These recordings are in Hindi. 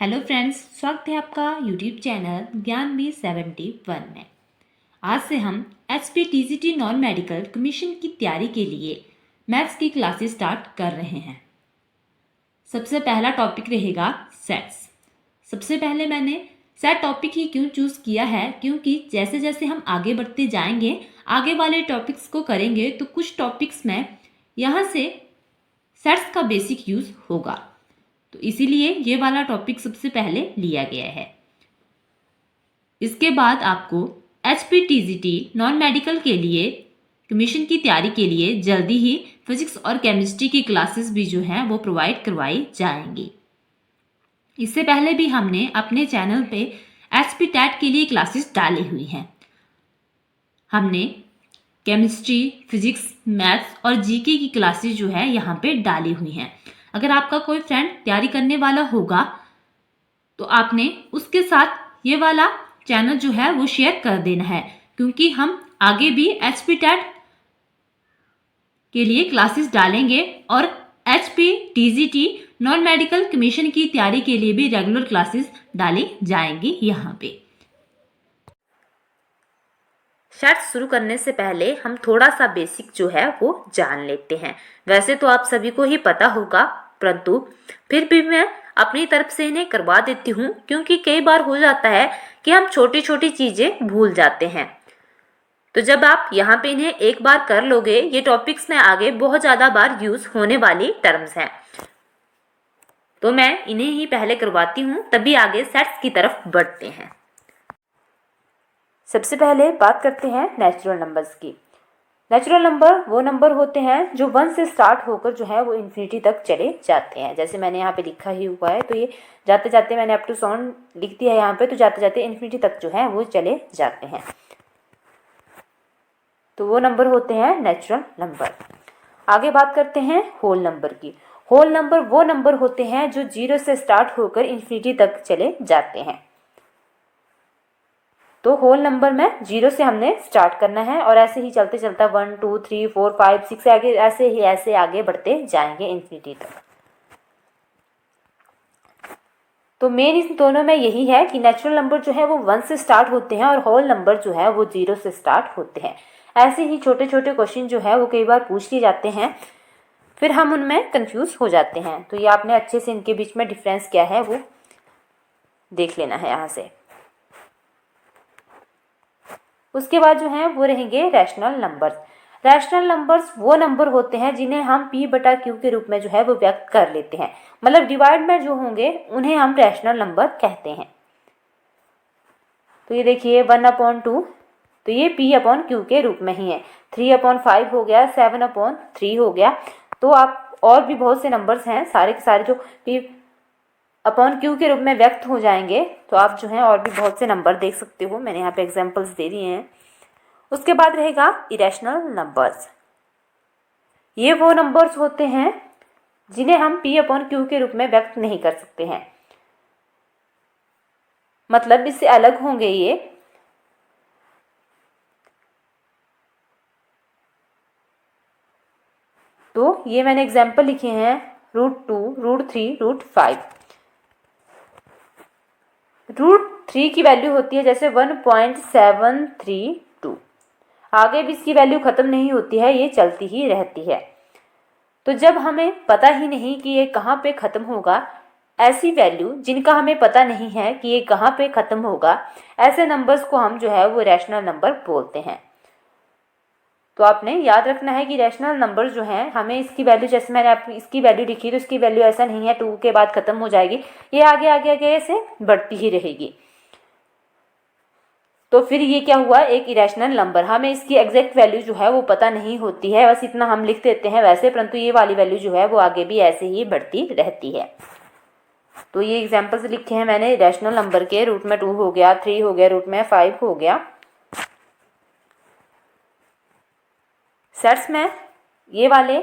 हेलो फ्रेंड्स, स्वागत है आपका यूट्यूब चैनल ज्ञान भी 71 में। आज से हम HPTCT नॉन मेडिकल कमीशन की तैयारी के लिए मैथ्स की क्लासेस स्टार्ट कर रहे हैं। सबसे पहला टॉपिक रहेगा सेट्स। सबसे पहले मैंने सेट टॉपिक ही क्यों चूज़ किया है, क्योंकि जैसे जैसे हम आगे बढ़ते जाएंगे, आगे वाले टॉपिक्स को करेंगे तो कुछ टॉपिक्स में यहाँ से सेट्स का बेसिक यूज़ होगा, तो इसीलिए ये वाला टॉपिक सबसे पहले लिया गया है। इसके बाद आपको HPTCT नॉन मेडिकल के लिए कमीशन की तैयारी के लिए जल्दी ही फिजिक्स और केमिस्ट्री की क्लासेस भी जो हैं वो प्रोवाइड करवाई जाएंगी। इससे पहले भी हमने अपने चैनल पे HPTET के लिए क्लासेस डाली हुई हैं। हमने केमिस्ट्री, फिजिक्स, मैथ्स और जीके की क्लासेस जो है यहाँ पे डाली हुई हैं। अगर आपका कोई फ्रेंड तैयारी करने वाला होगा तो आपने उसके साथ ये वाला चैनल जो है वो शेयर कर देना है, क्योंकि हम आगे भी HPTET के लिए क्लासेस डालेंगे और HPTCT नॉन मेडिकल कमीशन की तैयारी के लिए भी रेगुलर क्लासेस डाली जाएंगी यहाँ पे। सेट्स शुरू करने से पहले हम थोड़ा सा बेसिक जो है वो जान लेते हैं। वैसे तो आप सभी को ही पता होगा, परंतु फिर भी मैं अपनी तरफ से इन्हें करवा देती हूँ, क्योंकि कई बार हो जाता है कि हम छोटी छोटी चीज़ें भूल जाते हैं। तो जब आप यहाँ पे इन्हें एक बार कर लोगे, ये टॉपिक्स में आगे बहुत ज़्यादा बार यूज़ होने वाली टर्म्स हैं, तो मैं इन्हें ही पहले करवाती हूँ, तभी आगे सेट्स की तरफ बढ़ते हैं। सबसे पहले बात करते हैं नेचुरल नंबर्स की। नेचुरल नंबर वो नंबर होते हैं जो 1 से स्टार्ट होकर जो है वो इन्फिनिटी तक चले जाते हैं। जैसे मैंने यहाँ पे लिखा ही हुआ है, तो ये जाते जाते मैंने अप टू साउंड लिख दिया है यहाँ पे, तो जाते जाते इन्फिनिटी तक जो है वो चले जाते हैं। तो वो नंबर होते हैं नेचुरल नंबर। आगे बात करते हैं होल नंबर की। होल नंबर वो नंबर होते हैं जो 0 से स्टार्ट होकर इन्फिनिटी तक चले जाते हैं। तो होल नंबर में 0 से हमने स्टार्ट करना है और ऐसे ही चलते चलता 1 2 3 4 5 6 आगे ऐसे आगे बढ़ते जाएंगे इन्फिनिटी तक। तो मेन इन दोनों में यही है कि नेचुरल नंबर जो है वो 1 से स्टार्ट होते हैं और होल नंबर जो है वो 0 से स्टार्ट होते हैं। ऐसे ही छोटे छोटे क्वेश्चन जो है वो कई बार पूछ लिए जाते हैं, फिर हम उनमें कंफ्यूज हो जाते हैं। तो ये आपने अच्छे से इनके बीच में डिफरेंस क्या है वो देख लेना है यहाँ से। उसके बाद जो है वो रहेंगे रैशनल नंबर्स। रैशनल नंबर्स वो नंबर होते हैं जिन्हें हम P/Q के रूप में जो है वो व्यक्त कर लेते हैं, मतलब डिवाइड में जो होंगे उन्हें हम रैशनल नंबर कहते हैं। तो ये देखिए 1/2, तो ये P/Q के रूप में ही है। 3/5 हो गया, 7/3 हो गया। तो आप और भी बहुत से नंबर्स हैं, सारे के सारे जो P/Q के रूप में व्यक्त हो जाएंगे। तो आप जो है और भी बहुत से नंबर देख सकते हो, मैंने यहाँ पे एग्जांपल्स दे दिए हैं। उसके बाद रहेगा इरेशनल नंबर्स। ये वो नंबर्स होते हैं जिन्हें हम P/Q के रूप में व्यक्त नहीं कर सकते हैं, मतलब इससे अलग होंगे ये। तो ये मैंने एग्जाम्पल लिखे हैं √2, √3, √5। √3 की वैल्यू होती है जैसे 1.732। आगे भी इसकी वैल्यू ख़त्म नहीं होती है, ये चलती ही रहती है। तो जब हमें पता ही नहीं कि ये कहाँ पे ख़त्म होगा, ऐसी वैल्यू जिनका हमें पता नहीं है कि ये कहाँ पे ख़त्म होगा, ऐसे नंबर्स को हम जो है वो रैशनल नंबर बोलते हैं। तो आपने याद रखना है कि रैशनल नंबर जो हैं, हमें इसकी वैल्यू, जैसे मैंने आप इसकी वैल्यू लिखी तो इसकी वैल्यू ऐसा नहीं है 2 के बाद ख़त्म हो जाएगी, ये आगे आगे आगे ऐसे बढ़ती ही रहेगी। तो फिर ये क्या हुआ, एक इरेशनल नंबर। हमें इसकी एग्जैक्ट वैल्यू जो है वो पता नहीं होती है, बस इतना हम लिख देते हैं वैसे, परंतु ये वाली वैल्यू जो है वो आगे भी ऐसे ही बढ़ती रहती है। तो ये एग्जाम्पल्स लिखे हैं मैंने इरेशनल नंबर के। रूट में 2 हो गया, 3 हो गया, रूट में 5 हो गया। सेट्स में ये वाले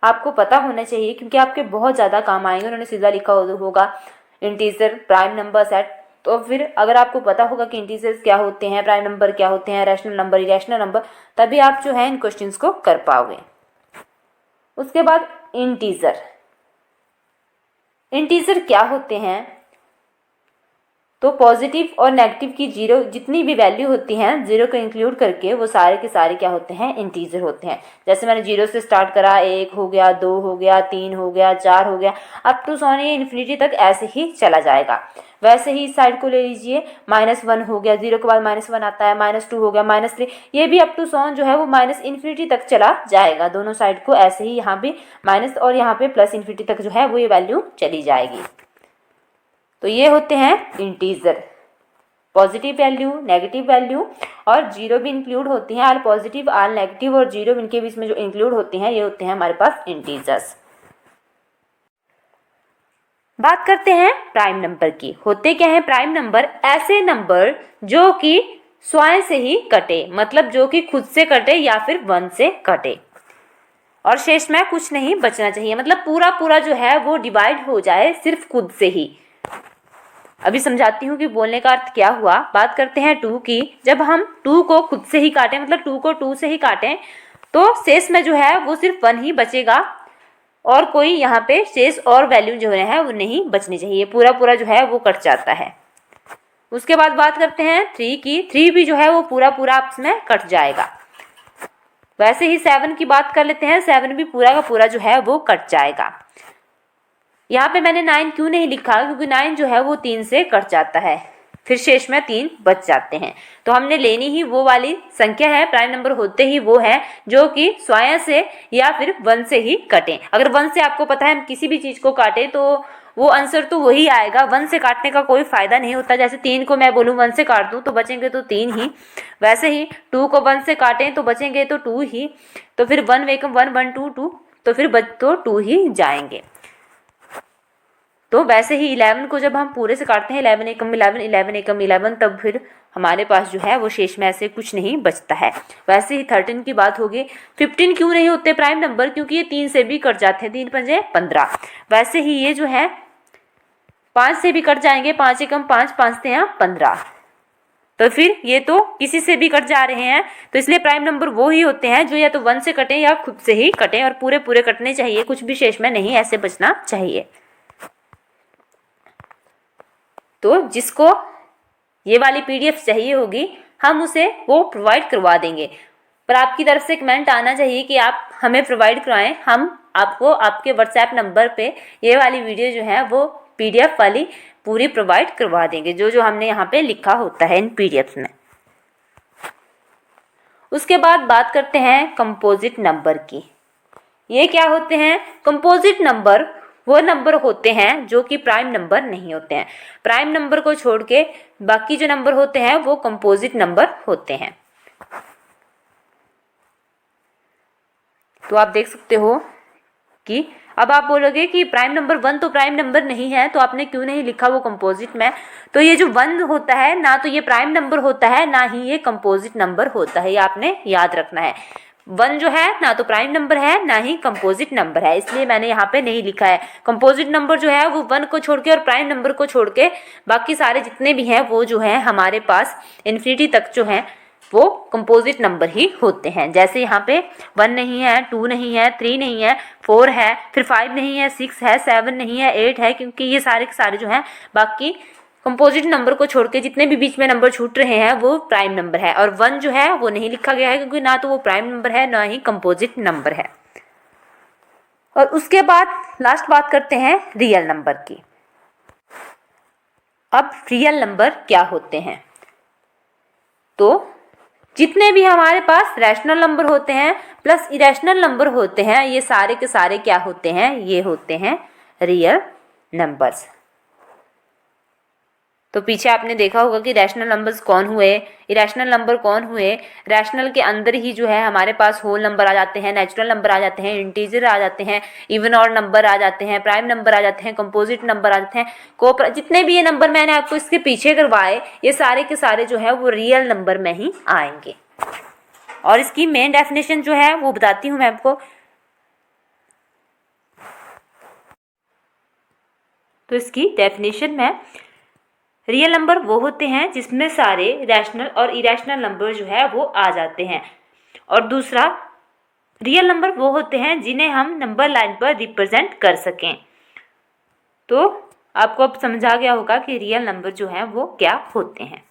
आपको पता होने चाहिए, क्योंकि आपके बहुत ज़्यादा काम आएंगे। उन्होंने सीधा लिखा होगा इंटीजर, प्राइम नंबर, सेट। तो फिर अगर आपको पता होगा कि इंटीजर्स क्या होते हैं, प्राइम नंबर क्या होते हैं, रैशनल नंबर, इरेशनल नंबर, तभी आप जो है इन क्वेश्चंस को कर पाओगे। उसके बाद इंटीजर। इंटीजर क्या होते हैं? तो पॉजिटिव और नेगेटिव की जीरो जितनी भी वैल्यू होती हैं जीरो को इंक्लूड करके वो सारे के सारे क्या होते हैं, इंटीजर होते हैं। जैसे मैंने जीरो से स्टार्ट करा, 1 हो गया, 2 हो गया, 3 हो गया, 4 हो गया, अप टू सॉन ये इन्फिनिटी तक ऐसे ही चला जाएगा। वैसे ही इस साइड को ले लीजिए, -1 हो गया, 0 के बाद -1 आता है, -2 हो गया, -3, ये भी अप टू सॉन जो है वो माइनस इन्फिनिटी तक चला जाएगा। दोनों साइड को ऐसे ही यहाँ पे माइनस और यहाँ पे प्लस इन्फिनिटी तक जो है वो ये वैल्यू चली जाएगी। तो ये होते हैं integer, positive value, negative value और जीरो भी इंक्लूड होती हैं। आल पॉजिटिव, आल नेगेटिव और जीरो इनके बीच में जो इंक्लूड होती हैं ये होते हैं हमारे पास इंटीजर्स। बात करते हैं प्राइम नंबर की। होते क्या है प्राइम नंबर? ऐसे नंबर जो कि स्वयं से ही कटे, मतलब जो कि खुद से कटे या फिर 1 से कटे और शेष में कुछ नहीं बचना चाहिए, मतलब पूरा पूरा जो है वो डिवाइड हो जाए सिर्फ खुद से ही। अभी समझाती हूँ कि बोलने का अर्थ क्या हुआ। बात करते हैं 2 की। जब हम 2 को खुद से ही काटें, मतलब 2 को 2 से ही काटें, तो शेष में जो है वो सिर्फ 1 ही बचेगा और कोई यहाँ पे शेष और वैल्यू जो है वो नहीं बचनी चाहिए, पूरा पूरा जो है वो कट जाता है। उसके बाद बात करते हैं 3 की। 3 भी जो है वो पूरा पूरा आपस में कट जाएगा। वैसे ही 7 की बात कर लेते हैं। 7 भी पूरा का पूरा जो है वो कट जाएगा। यहाँ पे मैंने 9 क्यों नहीं लिखा, क्योंकि 9 जो है वो 3 से कट जाता है, फिर शेष में 3 बच जाते हैं। तो हमने लेनी ही वो वाली संख्या है, प्राइम नंबर होते ही वो है जो कि स्वयं से या फिर 1 से ही कटें। अगर 1 से आपको पता है हम किसी भी चीज़ को काटें तो वो आंसर तो वही आएगा। 1 से काटने का कोई फायदा नहीं होता। जैसे 3 को मैं बोलूँ 1 से काट दूँ तो बचेंगे तो 3 ही, वैसे ही 2 को 1 से काटें तो बचेंगे तो 2 ही, तो फिर 1 एकम 1 1 2 2, तो फिर बच तो 2 ही जाएंगे। तो वैसे ही 11 को जब हम पूरे से काटते हैं 11 एकम 11 11 एकम 11, तब फिर हमारे पास जो है वो शेष में ऐसे कुछ नहीं बचता है। वैसे ही 13 की बात होगी। 15 क्यों नहीं होते प्राइम नंबर? क्योंकि ये 3 से भी कट जाते हैं, 3 पंजे 15। वैसे ही ये जो है 5 से भी कट जाएंगे, 5 एकम 5 5 से 15, तो फिर ये तो किसी से भी कट जा रहे हैं। तो इसलिए प्राइम नंबर वो ही होते हैं जो या तो 1 से कटें या खुद से ही कटें, और पूरे पूरे कटने चाहिए, कुछ भी शेष में नहीं ऐसे बचना चाहिए। तो जिसको ये वाली PDF चाहिए होगी हम उसे वो प्रोवाइड करवा देंगे, पर आपकी तरफ से कमेंट आना चाहिए कि आप हमें प्रोवाइड करवाएं। हम आपको आपके WhatsApp नंबर पे ये वाली वीडियो जो है वो PDF वाली पूरी प्रोवाइड करवा देंगे, जो जो हमने यहाँ पे लिखा होता है इन PDFs में। उसके बाद बात करते हैं कंपोजिट नंबर की। ये क्या होते हैं? कंपोजिट नंबर वो नंबर होते हैं जो कि प्राइम नंबर नहीं होते हैं। प्राइम नंबर को छोड़ के बाकी जो नंबर होते हैं वो कंपोजिट नंबर होते हैं। तो आप देख सकते हो कि अब आप बोलोगे कि प्राइम नंबर 1 तो प्राइम नंबर नहीं है, तो आपने क्यों नहीं लिखा वो कंपोजिट में? तो ये जो 1 होता है ना तो ये प्राइम नंबर होता है ना ही ये कंपोजिट नंबर होता है, ये आपने याद रखना है। 1 जो है ना तो प्राइम नंबर है ना ही कंपोजिट नंबर है, इसलिए मैंने यहाँ पे नहीं लिखा है। कंपोजिट नंबर जो है वो 1 को छोड़ के और प्राइम नंबर को छोड़ के बाकी सारे जितने भी हैं वो जो है हमारे पास इन्फिनिटी तक जो है वो कंपोजिट नंबर ही होते हैं। जैसे यहाँ पे 1 नहीं है, 2 नहीं है, 3 नहीं है, 4 है, फिर 5 नहीं है, 6 है, 7 नहीं है, 8 है, क्योंकि ये सारे के सारे जो हैं बाकी कंपोजिट नंबर को छोड़ के जितने भी बीच में नंबर छूट रहे हैं वो प्राइम नंबर है। और 1 जो है वो नहीं लिखा गया है क्योंकि ना तो वो प्राइम नंबर है ना ही कंपोजिट नंबर है। और उसके बाद लास्ट बात करते हैं रियल नंबर की। अब रियल नंबर क्या होते हैं? तो जितने भी हमारे पास रैशनल नंबर होते हैं प्लस इरेशनल नंबर होते हैं, ये सारे के सारे क्या होते हैं? ये होते हैं रियल नंबर्स। तो पीछे आपने देखा होगा कि रैशनल नंबर्स कौन हुए, इरेशनल नंबर कौन हुए। रैशनल के अंदर ही जो है हमारे पास होल नंबर आ जाते हैं, नेचुरल नंबर आ जाते हैं, इंटीजर आ जाते हैं, इवन ऑड नंबर आ जाते हैं, प्राइम नंबर आ जाते हैं, कंपोजिट नंबर आ जाते हैं, जितने भी ये नंबर मैंने आपको इसके पीछे करवाए ये सारे के सारे जो है वो रियल नंबर में ही आएंगे। और इसकी मेन डेफिनेशन जो है वो बताती हूँ मैं आपको। तो इसकी डेफिनेशन में रियल नंबर वो होते हैं जिसमें सारे रैशनल और इरेशनल नंबर जो है वो आ जाते हैं। और दूसरा रियल नंबर वो होते हैं जिन्हें हम नंबर लाइन पर रिप्रेजेंट कर सकें। तो आपको अब समझ आ गया होगा कि रियल नंबर जो है वो क्या होते हैं।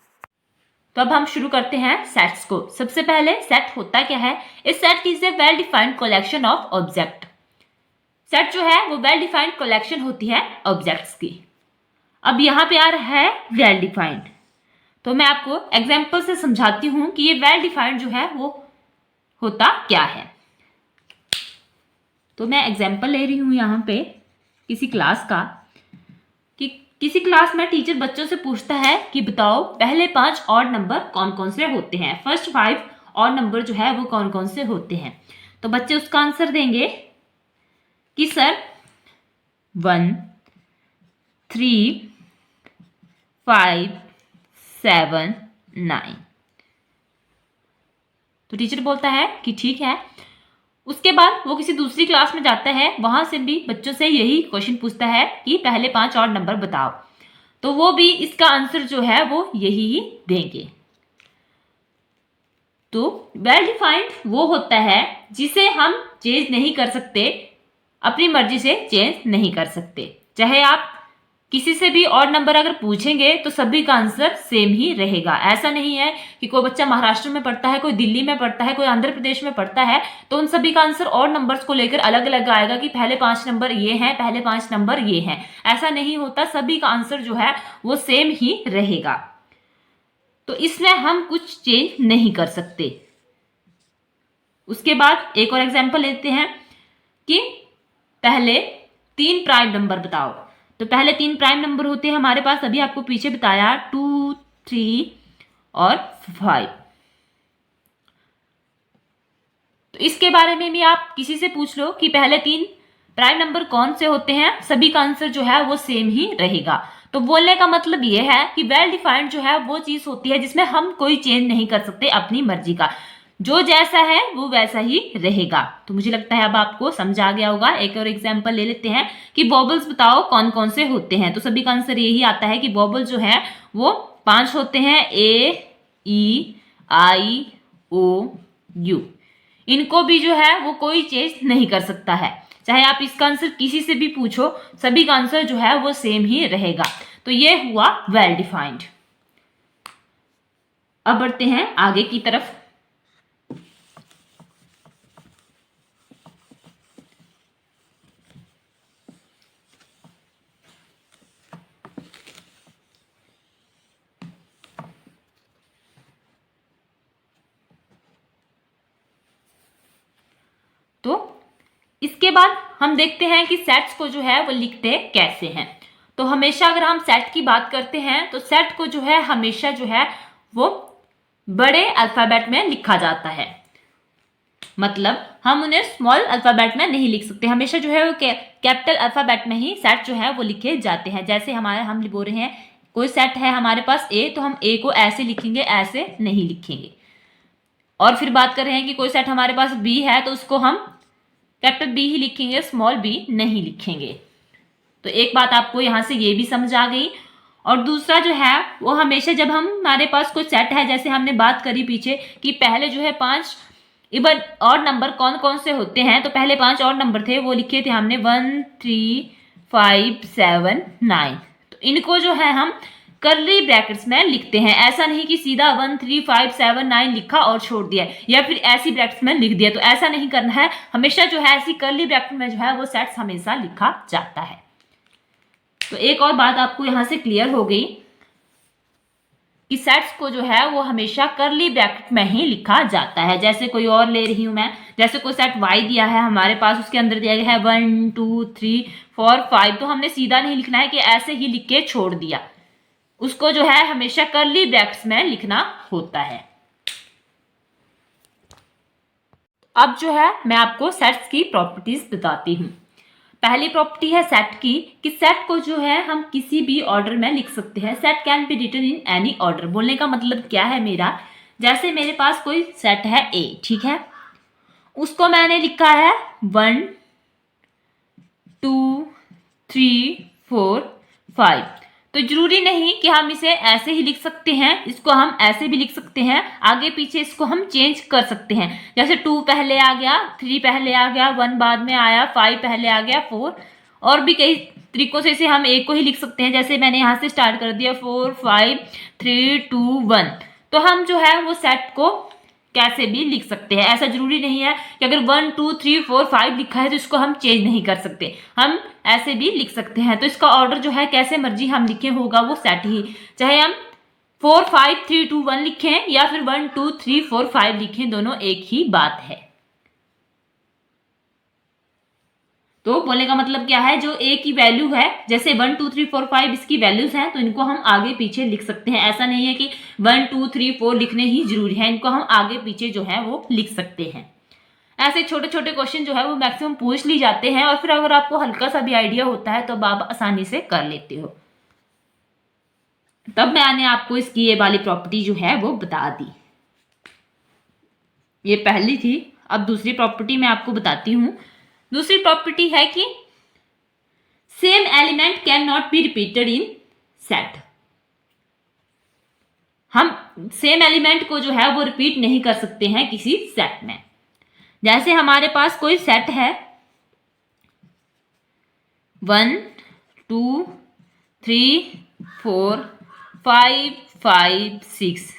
तो अब हम शुरू करते हैं सेट्स को। सबसे पहले सेट होता क्या है? इस set is a well defined collection of object. Set जो है वो वेल डिफाइंड कलेक्शन होती है ऑब्जेक्ट्स की। अब यहाँ पे आ रहा है वेल डिफाइंड, तो मैं आपको एग्जाम्पल से समझाती हूँ कि ये वेल डिफाइंड जो है वो होता क्या है। तो मैं एग्जाम्पल ले रही हूँ यहाँ पे किसी क्लास का, कि किसी क्लास में टीचर बच्चों से पूछता है कि बताओ पहले 5 ऑड नंबर कौन कौन से होते हैं, फर्स्ट 5 ऑड नंबर जो है वो कौन कौन से होते हैं। तो बच्चे उसका आंसर देंगे कि सर 1, 3, 5, 7, 9। तो टीचर बोलता है कि ठीक है। उसके बाद वो किसी दूसरी क्लास में जाता है, वहां से भी बच्चों से यही क्वेश्चन पूछता है कि पहले 5 और नंबर बताओ। तो वो भी इसका आंसर जो है वो यही ही देंगे। तो वेल डिफाइंड वो होता है जिसे हम चेंज नहीं कर सकते, अपनी मर्जी से चेंज नहीं कर सकते। चाहे आप किसी से भी ऑड नंबर अगर पूछेंगे तो सभी का आंसर सेम ही रहेगा। ऐसा नहीं है कि कोई बच्चा महाराष्ट्र में पढ़ता है, कोई दिल्ली में पढ़ता है, कोई आंध्र प्रदेश में पढ़ता है, तो उन सभी का आंसर ऑड नंबर्स को लेकर अलग अलग आएगा कि पहले 5 नंबर ये हैं, पहले 5 नंबर ये हैं। ऐसा नहीं होता, सभी का आंसर जो है वो सेम ही रहेगा। तो इसमें हम कुछ चेंज नहीं कर सकते। उसके बाद एक और एग्जाम्पल लेते हैं कि पहले 3 प्राइम नंबर बताओ। तो पहले 3 प्राइम नंबर होते हैं हमारे पास, अभी आपको पीछे बताया 2, 3 और 5। तो इसके बारे में भी आप किसी से पूछ लो कि पहले 3 प्राइम नंबर कौन से होते हैं, सभी का आंसर जो है वो सेम ही रहेगा। तो बोलने का मतलब ये है कि वेल डिफाइंड जो है वो चीज होती है जिसमें हम कोई चेंज नहीं कर सकते अपनी मर्जी का, जो जैसा है वो वैसा ही रहेगा। तो मुझे लगता है अब आपको समझ आ गया होगा। एक और एग्जांपल ले लेते हैं कि बॉबल्स बताओ कौन कौन से होते हैं। तो सभी का आंसर यही आता है कि बॉबल जो है वो 5 होते हैं, ए, ई, आई, ओ, यू। इनको भी जो है वो कोई चेंज नहीं कर सकता है, चाहे आप इसका आंसर किसी से भी पूछो, सभी का आंसर जो है वो सेम ही रहेगा। तो ये हुआ वेल डिफाइंड। अब बढ़ते हैं आगे की तरफ। तो इसके बाद हम देखते हैं कि सेट्स को जो है वो लिखते कैसे हैं। तो हमेशा अगर हम सेट की बात करते हैं तो सेट को जो है हमेशा जो है वो बड़े अल्फाबेट में लिखा जाता है। मतलब हम उन्हें स्मॉल अल्फाबेट में नहीं लिख सकते, हमेशा जो है वो कैपिटल अल्फाबेट में ही सेट जो है वो लिखे जाते हैं। जैसे हम बोल रहे हैं कोई सेट है हमारे पास ए, तो हम ए को ऐसे लिखेंगे, ऐसे नहीं लिखेंगे। और फिर बात कर रहे हैं कि कोई सेट हमारे पास बी है, तो उसको हम कैपिटल बी ही लिखेंगे, स्मॉल बी नहीं लिखेंगे। तो एक बात आपको यहां से ये भी समझ आ गई। और दूसरा जो है वो हमेशा जब हमारे पास कोई सेट है, जैसे हमने बात करी पीछे कि पहले जो है 5 इवन और नंबर कौन कौन से होते हैं, तो पहले 5 और नंबर थे वो लिखे थे हमने 1, 3, 5, 7, 9। तो इनको जो है हम कर्ली ब्रैकेट्स में लिखते हैं। ऐसा नहीं कि सीधा 1, 3, 5, 7, 9 लिखा और छोड़ दिया, या फिर ऐसी ब्रैकेट्स में लिख दिया। तो ऐसा नहीं करना है, हमेशा जो है ऐसी कर्ली ब्रैकेट में जो है वो सेट्स हमेशा लिखा जाता है। तो एक और बात आपको यहां से क्लियर हो गई कि सेट्स को जो है वो हमेशा कर्ली ब्रैकेट में ही लिखा जाता है। जैसे कोई और ले रही हूं मैं, जैसे कोई सेट y दिया है हमारे पास, उसके अंदर दिया गया है 1, 2, 3, 4, 5। तो हमने सीधा नहीं लिखना है कि ऐसे ही लिख के छोड़ दिया, उसको जो है हमेशा कर्ली ब्रैकेट्स में लिखना होता है। अब जो है मैं आपको सेट्स की प्रॉपर्टीज बताती हूँ। पहली प्रॉपर्टी है सेट की, कि सेट को जो है हम किसी भी ऑर्डर में लिख सकते हैं। Set can be written in any order. बोलने का मतलब क्या है मेरा, जैसे मेरे पास कोई सेट है ए, ठीक है, उसको मैंने लिखा है 1, 2, 3, 4, 5। तो जरूरी नहीं कि हम इसे ऐसे ही लिख सकते हैं, इसको हम ऐसे भी लिख सकते हैं, आगे पीछे इसको हम चेंज कर सकते हैं। जैसे 2 पहले आ गया, 3 पहले आ गया, 1 बाद में आया, 5 पहले आ गया, 4 और भी कई तरीकों से इसे हम एक को ही लिख सकते हैं। जैसे मैंने यहाँ से स्टार्ट कर दिया 4 5 3 2 1, तो हम जो है वो सेट को कैसे भी लिख सकते हैं। ऐसा जरूरी नहीं है कि अगर 1 2 3 4 5 लिखा है तो इसको हम चेंज नहीं कर सकते, हम ऐसे भी लिख सकते हैं। तो इसका ऑर्डर जो है कैसे मर्जी हम लिखे होगा वो सेट ही, चाहे हम 4 5 3 2 1 लिखें या फिर 1 2 3 4 5 लिखें, दोनों एक ही बात है। तो बोलने का मतलब क्या है, जो ए की वैल्यू है, जैसे 1 2 3 4 5 इसकी वैल्यूज हैं, तो इनको हम आगे पीछे लिख सकते हैं। ऐसा नहीं है कि 1 2 3 4 लिखने ही जरूरी है, इनको हम आगे पीछे जो है वो लिख सकते हैं। ऐसे छोटे छोटे क्वेश्चन जो है वो मैक्सिमम पूछ ली जाते हैं, और फिर अगर आपको हल्का सा भी आइडिया होता है तो आप आसानी से कर लेते हो। तब मैंने आपको इसकी ये वाली प्रॉपर्टी जो है वो बता दी। ये पहली थी, अब दूसरी प्रॉपर्टी मैं आपको बताती हूँ। दूसरी प्रॉपर्टी है कि same element can not be repeated in set. हम सेम एलिमेंट को जो है वो रिपीट नहीं कर सकते हैं किसी सेट में। जैसे हमारे पास कोई सेट है 1 2 3 4 5 5 6,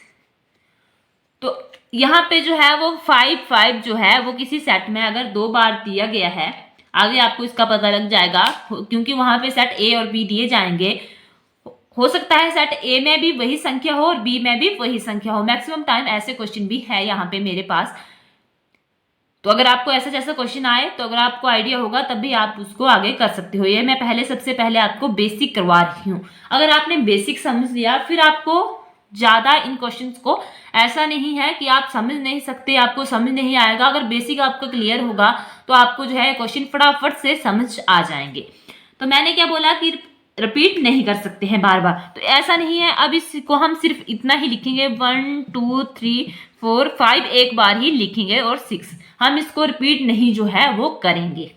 तो यहाँ पे जो है वो 5 5 जो है वो किसी सेट में अगर 2 बार दिया गया है, आगे आपको इसका पता लग जाएगा क्योंकि वहां पे सेट ए और बी दिए जाएंगे। हो सकता है सेट ए में भी वही संख्या हो और बी में भी वही संख्या हो। मैक्सिमम टाइम ऐसे क्वेश्चन भी है यहाँ पे मेरे पास। तो अगर आपको ऐसा जैसा क्वेश्चन आए तो अगर आपको आइडिया होगा तब भी आप उसको आगे कर सकते हो। ये मैं सबसे पहले आपको बेसिक करवा रही हूँ। अगर आपने बेसिक समझ लिया फिर आपको ज्यादा इन क्वेश्चंस को, ऐसा नहीं है कि आप समझ नहीं सकते, आपको समझ नहीं आएगा। अगर बेसिक आपका क्लियर होगा तो आपको जो है क्वेश्चन फटाफट से समझ आ जाएंगे। तो मैंने क्या बोला कि रिपीट नहीं कर सकते हैं बार बार, तो ऐसा नहीं है। अब इसको हम सिर्फ इतना ही लिखेंगे 1 2 3 4 5 एक बार ही लिखेंगे और 6, हम इसको रिपीट नहीं जो है वो करेंगे।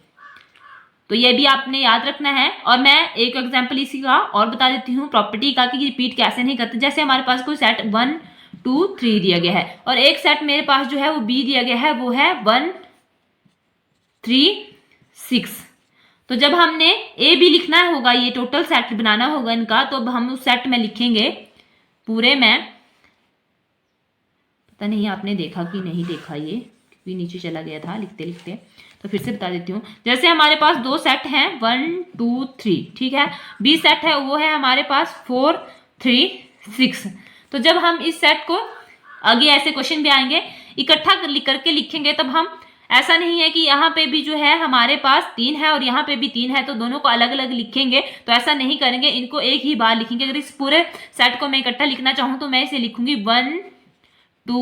तो ये भी आपने याद रखना है। और मैं एक एग्जांपल इसी का और बता देती हूँ प्रॉपर्टी का कि रिपीट कैसे नहीं करते। जैसे हमारे पास कोई सेट 1 2 3 दिया गया है और एक सेट मेरे पास जो है वो बी दिया गया है, वो है 1 3 6। तो जब हमने ए बी लिखना होगा, ये टोटल सेट बनाना होगा इनका, तो अब हम उस सेट में लिखेंगे पूरे में, पता नहीं आपने देखा कि नहीं देखा, ये क्योंकि नीचे चला गया था लिखते लिखते, तो फिर से बता देती हूँ। जैसे हमारे पास 2 सेट हैं 1 2 3, ठीक है। बी सेट है वो है हमारे पास 4 3 6। तो जब हम इस सेट को, आगे ऐसे क्वेश्चन भी आएंगे, इकट्ठा करके लिखेंगे, तब हम, ऐसा नहीं है कि यहाँ पे भी जो है हमारे पास 3 है और यहाँ पे भी 3 है तो दोनों को अलग अलग लिखेंगे, तो ऐसा नहीं करेंगे, इनको एक ही बार लिखेंगे। अगर इस पूरे सेट को मैं इकट्ठा लिखना चाहूँ तो मैं इसे लिखूंगी 1 2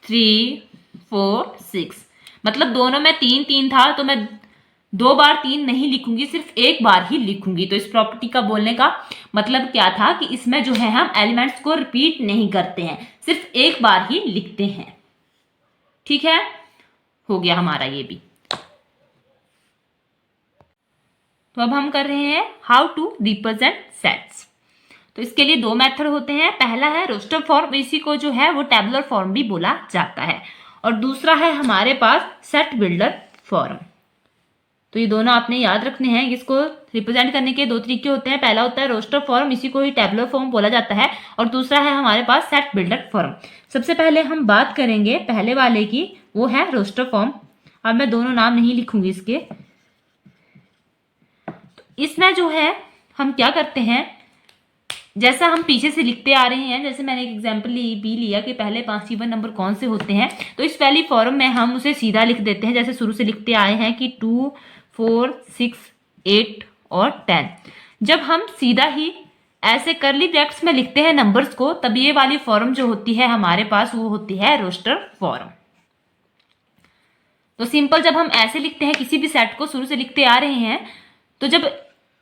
3 4 6, मतलब दोनों में 3 3 था तो मैं 2 बार 3 नहीं लिखूंगी, सिर्फ एक बार ही लिखूंगी। तो इस प्रॉपर्टी का बोलने का मतलब क्या था कि इसमें जो है हम एलिमेंट्स को रिपीट नहीं करते हैं, सिर्फ एक बार ही लिखते हैं। ठीक है, हो गया हमारा ये भी। तो अब हम कर रहे हैं हाउ टू रिप्रेजेंट सेट्स। तो इसके लिए 2 मेथड होते हैं। पहला है रोस्टर फॉर्म, इसी को जो है वो टेबुलर फॉर्म भी बोला जाता है, और दूसरा है हमारे पास सेट बिल्डर फॉर्म। तो ये दोनों आपने याद रखने हैं। इसको रिप्रेजेंट करने के 2 तरीके होते हैं। पहला होता है रोस्टर फॉर्म, इसी को ही टेबुलर फॉर्म बोला जाता है, और दूसरा है हमारे पास सेट बिल्डर फॉर्म। सबसे पहले हम बात करेंगे पहले वाले की, वो है रोस्टर फॉर्म। अब मैं दोनों नाम नहीं लिखूंगी इसके। तो इसमें जो है हम क्या करते हैं, जैसा हम पीछे से लिखते आ रहे हैं, जैसे मैंने एक एग्जांपल भी लिया कि पहले 5 इवन नंबर कौन से होते हैं, तो इस पहली फॉर्म में हम उसे सीधा लिख देते हैं, जैसे शुरू से लिखते आए हैं कि 2 4 6 8 और 10। जब हम सीधा ही ऐसे करली ब्रैकेट्स में लिखते हैं नंबर्स को, तब ये वाली फॉर्म जो होती है हमारे पास वो होती है रोस्टर फॉर्म। तो सिंपल जब हम ऐसे लिखते हैं, किसी भी सेट को शुरू से लिखते आ रहे हैं, तो जब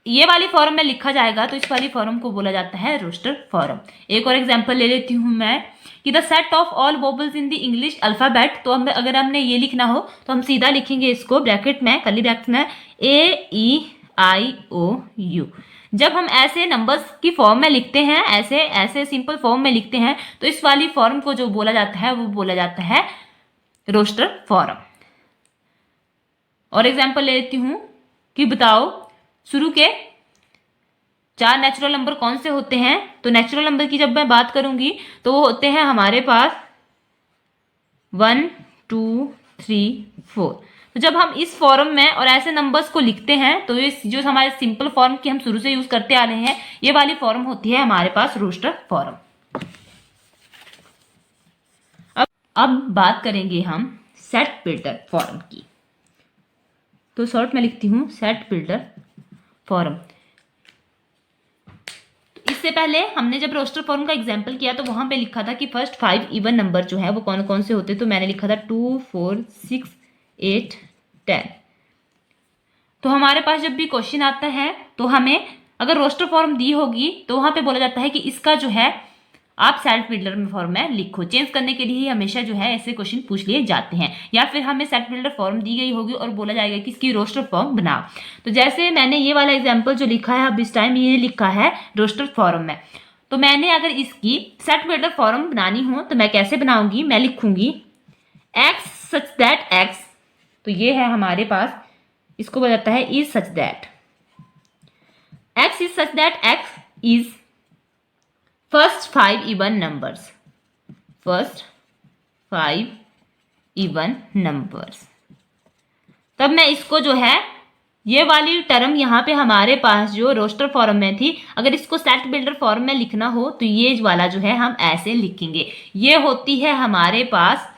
ये वाली फॉर्म में लिखा जाएगा तो इस वाली फॉर्म को बोला जाता है रोस्टर फॉर्म। एक और एग्जांपल ले लेती हूं मैं कि the set of all vowels in the English alphabet. तो अगर हमने ये लिखना हो तो हम सीधा लिखेंगे इसको ब्रैकेट में, कर्ली ब्रैकेट में, AEIOU। जब हम ऐसे नंबर्स की फॉर्म में लिखते हैं, ऐसे सिंपल फॉर्म में लिखते हैं, तो इस वाली फॉर्म को जो बोला जाता है वो बोला जाता है रोस्टर फॉर्म। और एग्जांपल ले लेती हूं कि बताओ शुरू के 4 नेचुरल नंबर कौन से होते हैं? तो नेचुरल नंबर की जब मैं बात करूंगी तो वो होते हैं हमारे पास 1 2 3 4। तो जब हम इस फॉर्म में और ऐसे नंबर्स को लिखते हैं तो ये जो हमारे सिंपल फॉर्म की हम शुरू से यूज करते आ रहे हैं, ये वाली फॉर्म होती है हमारे पास रोस्टर फॉर्म। अब बात करेंगे हम सेट बिल्डर फॉर्म की। तो शॉर्ट में लिखती हूं सेट बिल्डर फॉर्म। इससे पहले हमने जब रोस्टर फॉर्म का एग्जांपल किया तो वहां पे लिखा था कि फर्स्ट 5 इवन नंबर जो है वो कौन कौन से होते, तो मैंने लिखा था 2 4 6 8 10। तो हमारे पास जब भी क्वेश्चन आता है तो हमें अगर रोस्टर फॉर्म दी होगी तो वहां पे बोला जाता है कि इसका जो है आप सेट बिल्डर में फॉर्म में लिखो। चेंज करने के लिए ही हमेशा जो है ऐसे क्वेश्चन पूछ लिए जाते हैं, या फिर हमें सेट बिल्डर फॉर्म दी गई होगी और बोला जाएगा कि इसकी रोस्टर फॉर्म बनाओ। तो जैसे मैंने ये वाला एग्जांपल जो लिखा है अब इस टाइम ये लिखा है रोस्टर फॉर्म में, तो मैंने अगर इसकी सेट बिल्डर फॉर्म बनानी हो तो मैं कैसे बनाऊंगी? मैं लिखूंगी एक्स सच दैट एक्स, तो ये है हमारे पास, इसको बोला जाता है is such that x is such that x is first 5 even numbers, first 5 even numbers. तब मैं इसको जो है ये वाली टर्म यहाँ पे हमारे पास जो रोस्टर फॉर्म में थी, अगर इसको सेट बिल्डर फॉर्म में लिखना हो तो ये वाला जो है हम ऐसे लिखेंगे। ये होती है हमारे पास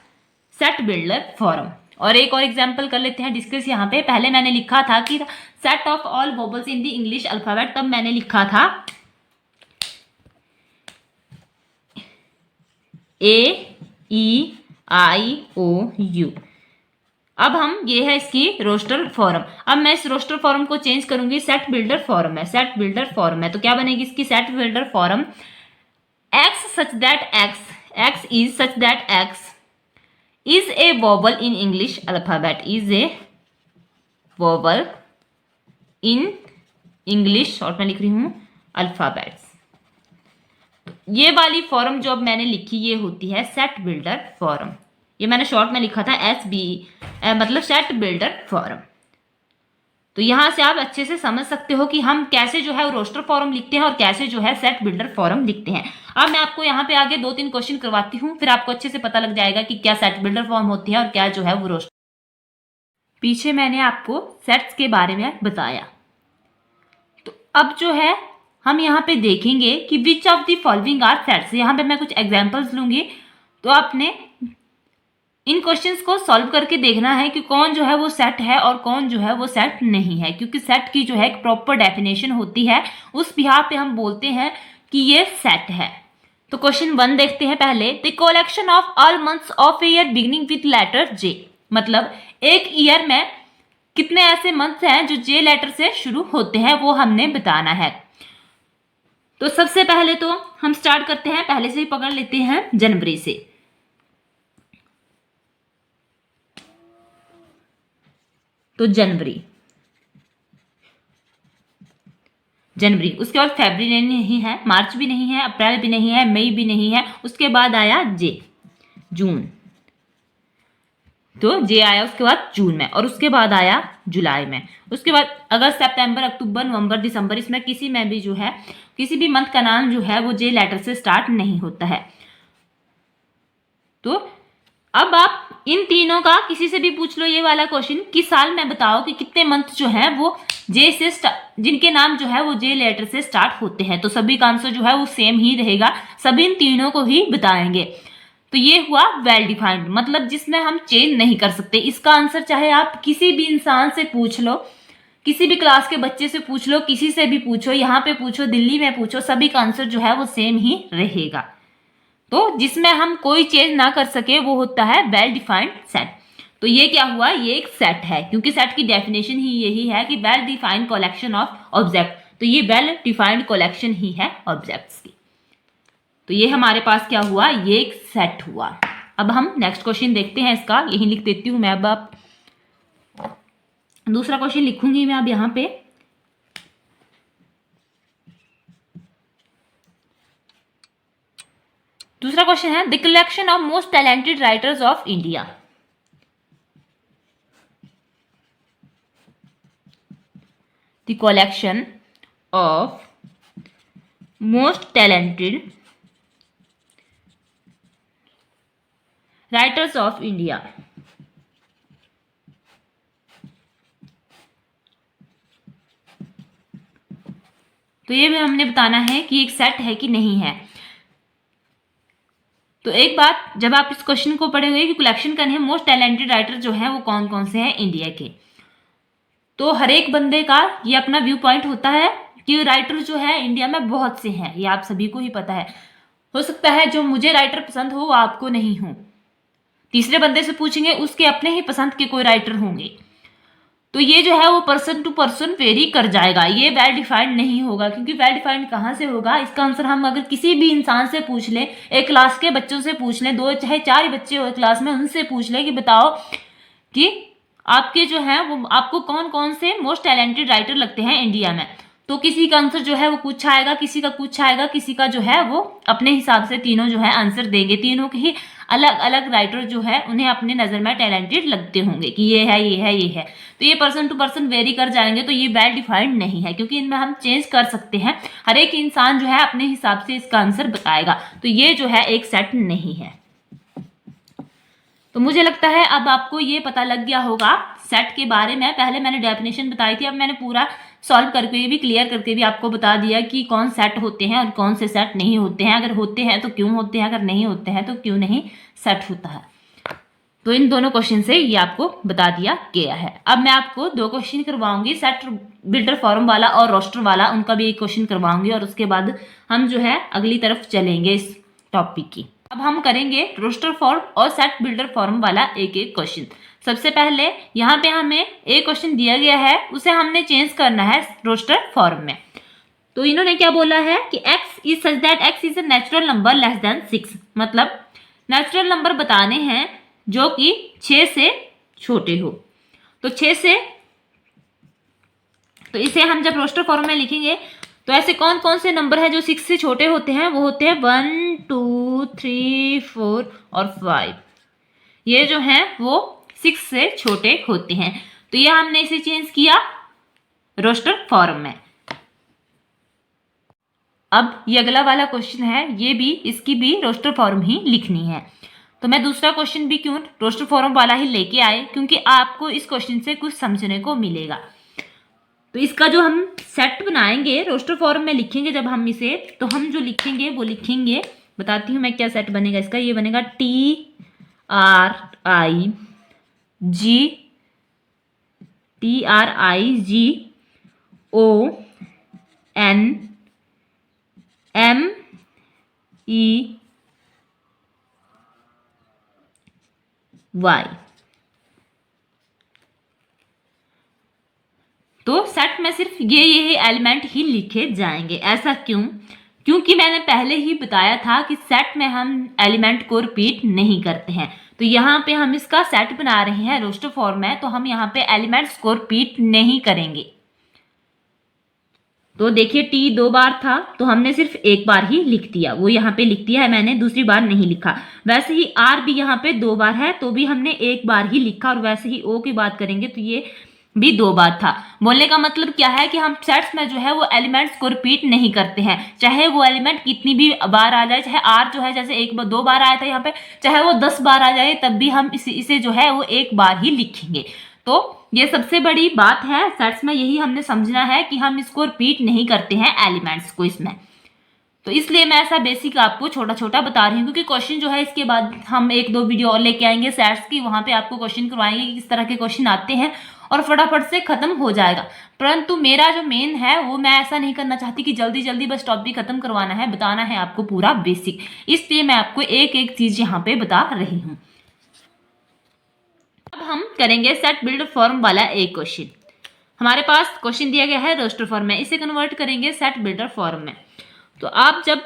सेट बिल्डर फॉर्म। और एक और एग्जांपल कर लेते हैं डिस्कस यहाँ पे। पहले मैंने लिखा था कि set of all vowels in the English alphabet, तब मैंने लिखा था AEIOU। अब हम ये है इसकी रोस्टर फॉर्म। अब मैं इस रोस्टर फॉर्म को चेंज करूंगी सेट बिल्डर फॉर्म है, सेट बिल्डर फॉर्म है। तो क्या बनेगी इसकी set builder form? X such that x is such that x is a wobble in English alphabet, is a wobble in English, short में लिख रही हूं, अल्फाबेट्स। ये वाली फॉर्म जो अब मैंने लिखी ये होती है सेट बिल्डर फॉर्म। ये मैंने शॉर्ट में लिखा था मतलब सेट बिल्डर फॉर्म। तो यहां से आप अच्छे से समझ सकते हो कि हम कैसे जो है रोस्टर फॉर्म लिखते हैं और कैसे जो है सेट बिल्डर फॉर्म लिखते हैं। अब मैं आपको यहाँ पे आगे 2-3 क्वेश्चन करवाती हूँ, फिर आपको अच्छे से पता लग जाएगा कि क्या सेट बिल्डर फॉर्म होती है और क्या जो है वो रोस्टर। पीछे मैंने आपको सेट्स के बारे में बताया, तो अब जो है हम यहाँ पे देखेंगे कि which of the following are sets. यहाँ पे मैं कुछ एग्जांपल्स लूंगी, तो आपने इन क्वेश्चंस को सॉल्व करके देखना है कि कौन जो है वो सेट है और कौन जो है वो सेट नहीं है, क्योंकि सेट की जो है एक प्रॉपर डेफिनेशन होती है, उस बिहाफ पे हम बोलते हैं कि ये सेट है। तो क्वेश्चन 1 देखते हैं पहले। The collection of all months of a year beginning with letter J, मतलब एक ईयर में कितने ऐसे मंथ्स हैं जो जे लेटर से शुरू होते हैं, वो हमने बताना है। तो सबसे पहले तो हम स्टार्ट करते हैं, पहले से ही पकड़ लेते हैं जनवरी से। तो जनवरी, उसके बाद फरवरी नहीं है, मार्च भी नहीं है, अप्रैल भी नहीं है, मई भी नहीं है। उसके बाद आया जे, जून, तो जे आया उसके बाद जून में, और उसके बाद आया जुलाई में। उसके बाद अगस्त, सितंबर, अक्टूबर, नवंबर, दिसंबर, इसमें किसी में भी जो है किसी भी मंथ का नाम जो है वो जे लेटर से स्टार्ट नहीं होता है। तो अब आप इन तीनों का किसी से भी पूछ लो ये वाला क्वेश्चन कि साल में बताओ कि कितने मंथ जो है वो जे से जिनके नाम जो है वो जे लेटर से स्टार्ट होते हैं, तो सभी का आंसर जो है वो सेम ही रहेगा, सभी इन तीनों को ही बताएंगे। तो ये हुआ वेल डिफाइंड, मतलब जिसमें हम चेंज नहीं कर सकते। इसका आंसर चाहे आप किसी भी इंसान से पूछ लो, किसी भी क्लास के बच्चे से पूछ लो, किसी से भी पूछो, यहाँ पे पूछो, दिल्ली में पूछो, सभी का आंसर जो है वो सेम ही रहेगा। तो जिसमें हम कोई चेंज ना कर सके वो होता है वेल डिफाइंड सेट। तो ये क्या हुआ, ये एक सेट है, क्योंकि सेट की डेफिनेशन ही यही है कि well defined collection of object. तो ये वेल डिफाइंड कलेक्शन ही है ऑब्जेक्ट्स की। तो ये हमारे पास क्या हुआ, ये एक सेट हुआ। अब हम नेक्स्ट क्वेश्चन देखते हैं इसका, यही लिख देती हूं मैं। अब आप दूसरा क्वेश्चन लिखूंगी मैं अब यहाँ पे। दूसरा क्वेश्चन है the collection of most talented writers of India. The collection of most talented writers of India. तो ये भी हमने बताना है कि एक सेट है कि नहीं है। तो एक बात, जब आप इस क्वेश्चन को पढ़ेंगे कि कलेक्शन करनी है मोस्ट टैलेंटेड राइटर जो है वो कौन कौन से हैं इंडिया के, तो हर एक बंदे का ये अपना व्यू पॉइंट होता है कि राइटर जो है इंडिया में बहुत से हैं, ये आप सभी को ही पता है। हो सकता है जो मुझे राइटर पसंद हो वो आपको नहीं हो, तीसरे बंदे से पूछेंगे उसके अपने ही पसंद के कोई राइटर होंगे। तो ये जो है वो पर्सन टू पर्सन वेरी कर जाएगा, ये वेल डिफाइंड नहीं होगा। क्योंकि वेल डिफाइंड कहाँ से होगा, इसका आंसर हम अगर किसी भी इंसान से पूछ लें, एक क्लास के बच्चों से पूछ लें, 2 चाहे 4 ही बच्चे हो क्लास में, उनसे पूछ लें कि बताओ कि आपके जो है वो आपको कौन कौन से मोस्ट टैलेंटेड राइटर लगते हैं इंडिया में, तो किसी का आंसर जो है वो कुछ आएगा, किसी का कुछ आएगा, किसी का जो है वो अपने हिसाब से तीनों जो है आंसर देंगे। तीनों के ही अलग अलग राइटर जो है उन्हें अपने नज़र में टैलेंटेड लगते होंगे कि ये है ये है ये है। तो ये पर्सन टू पर्सन वेरी कर जाएंगे, तो ये वेल डिफाइंड नहीं है, क्योंकि इनमें हम चेंज कर सकते हैं। हर एक इंसान जो है अपने हिसाब से इसका आंसर बताएगा, तो ये जो है एक सेट नहीं है। तो मुझे लगता है अब आपको ये पता लग गया होगा सेट के बारे में। पहले मैंने डेफिनेशन बताई थी, अब मैंने पूरा सॉल्व करके भी, क्लियर करके भी आपको बता दिया कि कौन सेट होते हैं और कौन से सेट नहीं होते हैं। अगर होते हैं तो क्यों होते हैं, अगर नहीं होते हैं तो क्यों नहीं सेट होता है। तो इन दोनों क्वेश्चन से ये आपको बता दिया गया है। अब मैं आपको 2 क्वेश्चन करवाऊंगी, सेट बिल्डर फॉर्म वाला और रोस्टर वाला, उनका भी एक क्वेश्चन करवाऊंगी और उसके बाद हम जो है अगली तरफ चलेंगे इस टॉपिक की। अब हम करेंगे रोस्टर फॉर्म और सेट बिल्डर फॉर्म वाला एक एक क्वेश्चन। सबसे पहले यहाँ पे हमें एक क्वेश्चन दिया गया है, उसे हमने चेंज करना है रोस्टर फॉर्म में। तो इन्होंने क्या बोला है कि x is such that x is a natural number less than 6, मतलब नेचुरल नंबर बताने हैं जो कि 6 से छोटे हो। तो 6 से, तो इसे हम जब रोस्टर फॉर्म में लिखेंगे तो ऐसे कौन कौन से नंबर हैं जो 6 से छोटे होते हैं, वो होते हैं 1 2 3 4 और 5। ये जो हैं वो 6 से छोटे होते हैं। तो ये हमने इसे चेंज किया रोस्टर फॉर्म में। अब ये अगला वाला क्वेश्चन है, ये भी, इसकी भी रोस्टर फॉर्म ही लिखनी है। तो मैं दूसरा क्वेश्चन भी क्यों रोस्टर फॉर्म वाला ही लेके आए, क्योंकि आपको इस क्वेश्चन से कुछ समझने को मिलेगा। तो इसका जो हम सेट बनाएंगे रोस्टर फॉर्म में लिखेंगे जब हम इसे, तो हम जो लिखेंगे वो लिखेंगे, बताती हूँ मैं क्या सेट बनेगा इसका। ये बनेगा TRIGONMEY। तो सेट में सिर्फ ये एलिमेंट ही लिखे जाएंगे। ऐसा क्यों? क्योंकि मैंने पहले ही बताया था कि सेट में हम एलिमेंट को रिपीट नहीं करते हैं। तो यहाँ पे हम इसका सेट बना रहे हैं रोस्टर फॉर्म में, तो हम यहाँ पे एलिमेंट्स को रिपीट नहीं करेंगे। तो देखिए टी 2 बार था तो हमने सिर्फ 1 बार ही लिख दिया, वो यहाँ पे लिख दिया है मैंने, दूसरी बार नहीं लिखा। वैसे ही आर भी यहाँ पे 2 बार है तो भी हमने 1 बार ही लिखा, और वैसे ही ओ की बात करेंगे तो ये भी 2 बार था। बोलने का मतलब क्या है कि हम सेट्स में जो है वो एलिमेंट्स को रिपीट नहीं करते हैं, चाहे वो एलिमेंट कितनी भी बार आ जाए, चाहे आर जो है जैसे 1-2 बार आया था यहाँ पे, चाहे वो 10 बार आ जाए तब भी हम इसे जो है वो 1 बार ही लिखेंगे। तो ये सबसे बड़ी बात है सेट्स में, यही हमने समझना है कि हम इसको रिपीट नहीं करते हैं एलिमेंट्स को इसमें। तो इसलिए मैं ऐसा बेसिक आपको छोटा छोटा बता रही हूँ, क्योंकि क्वेश्चन जो है इसके बाद हम 1-2 वीडियो और लेके आएंगे सेट्स की, वहां पे आपको क्वेश्चन करवाएंगे कि किस तरह के क्वेश्चन आते हैं और फटाफट से खत्म हो जाएगा। परंतु मेरा जो मेन है वो, मैं ऐसा नहीं करना चाहती कि जल्दी जल्दी बस टॉपिक खत्म करवाना है, बताना है आपको पूरा बेसिक, इसलिए मैं आपको एक एक चीज यहाँ पे बता रही हूँ। अब हम करेंगे सेट बिल्डर फॉर्म वाला एक क्वेश्चन। हमारे पास क्वेश्चन दिया गया है रोस्टर फॉर्म में, इसे कन्वर्ट करेंगे सेट बिल्डर फॉर्म में। तो आप जब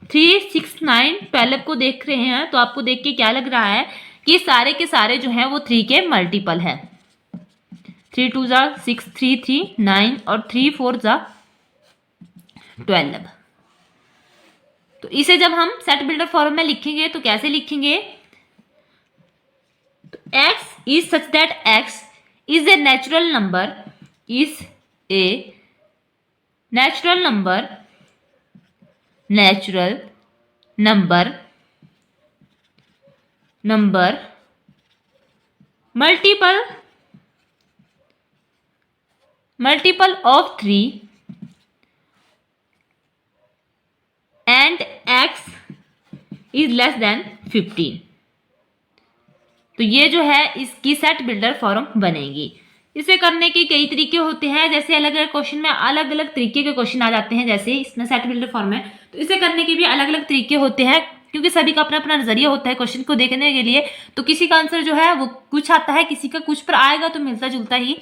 3 6 9 12 को देख रहे हैं तो आपको देख के क्या लग रहा है कि सारे के सारे जो है वो 3 के मल्टीपल है। 3 2 जा 6, 3 3 9 और 3 4 जा 12। तो इसे जब हम सेट बिल्डर फॉर्म में लिखेंगे तो कैसे लिखेंगे, तो x is such that x is a natural number, is a natural number multiple of 3 and x is less than 15। तो ये जो है इसकी सेट बिल्डर फॉर्म बनेगी। इसे करने के कई तरीके होते हैं, जैसे अलग अलग क्वेश्चन में अलग अलग तरीके के क्वेश्चन आ जाते हैं। जैसे इसमें सेट बिल्डर फॉर्म है तो इसे करने के भी अलग अलग तरीके होते हैं, क्योंकि सभी का अपना अपना नजरिया होता है क्वेश्चन को देखने के लिए। तो किसी का आंसर जो है वो कुछ आता है, किसी का कुछ पर आएगा तो मिलता जुलता ही।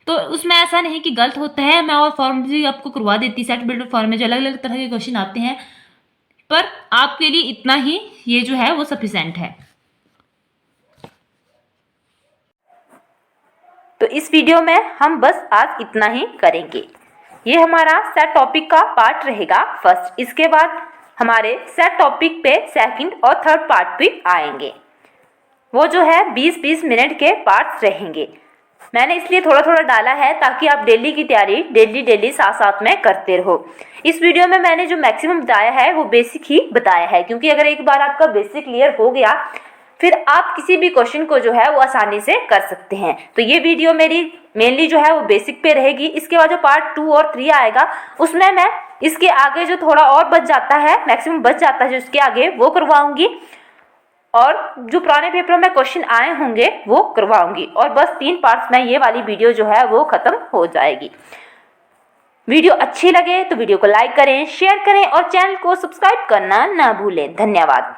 तो उसमें ऐसा नहीं कि गलत होता है। मैं और फॉर्म भी आपको करवा देती सेट बिल्डर फॉर्म में जो अलग अलग तरह के क्वेश्चन आते हैं, पर आपके लिए इतना ही ये जो है वो सफिशिएंट है। तो इस वीडियो में हम बस आज इतना ही करेंगे। ये हमारा सेट टॉपिक का पार्ट रहेगा फर्स्ट। इसके बाद हमारे सेट टॉपिक पे सेकंड और थर्ड पार्ट भी आएंगे। वो जो है 20-20 मिनट के पार्ट्स रहेंगे। मैंने इसलिए थोड़ा थोड़ा डाला है ताकि आप डेली की तैयारी डेली साथ साथ में करते रहो। इस वीडियो में मैंने जो मैक्सिमम बताया है वो बेसिक ही बताया है, क्योंकि अगर एक बार आपका बेसिक क्लियर हो गया फिर आप किसी भी क्वेश्चन को जो है वो आसानी से कर सकते हैं। तो ये वीडियो मेरी मेनली जो है वो बेसिक पे रहेगी। इसके बाद जो पार्ट 2 और 3 आएगा उसमें मैं इसके आगे जो थोड़ा और बच जाता है, मैक्सिमम बच जाता है जो इसके आगे, वो करवाऊंगी। और जो पुराने पेपरों में क्वेश्चन आए होंगे वो करवाऊंगी। और बस 3 पार्ट्स में ये वाली वीडियो जो है वो खत्म हो जाएगी। वीडियो अच्छी लगे तो वीडियो को लाइक करें, शेयर करें और चैनल को सब्सक्राइब करना ना भूलें। धन्यवाद।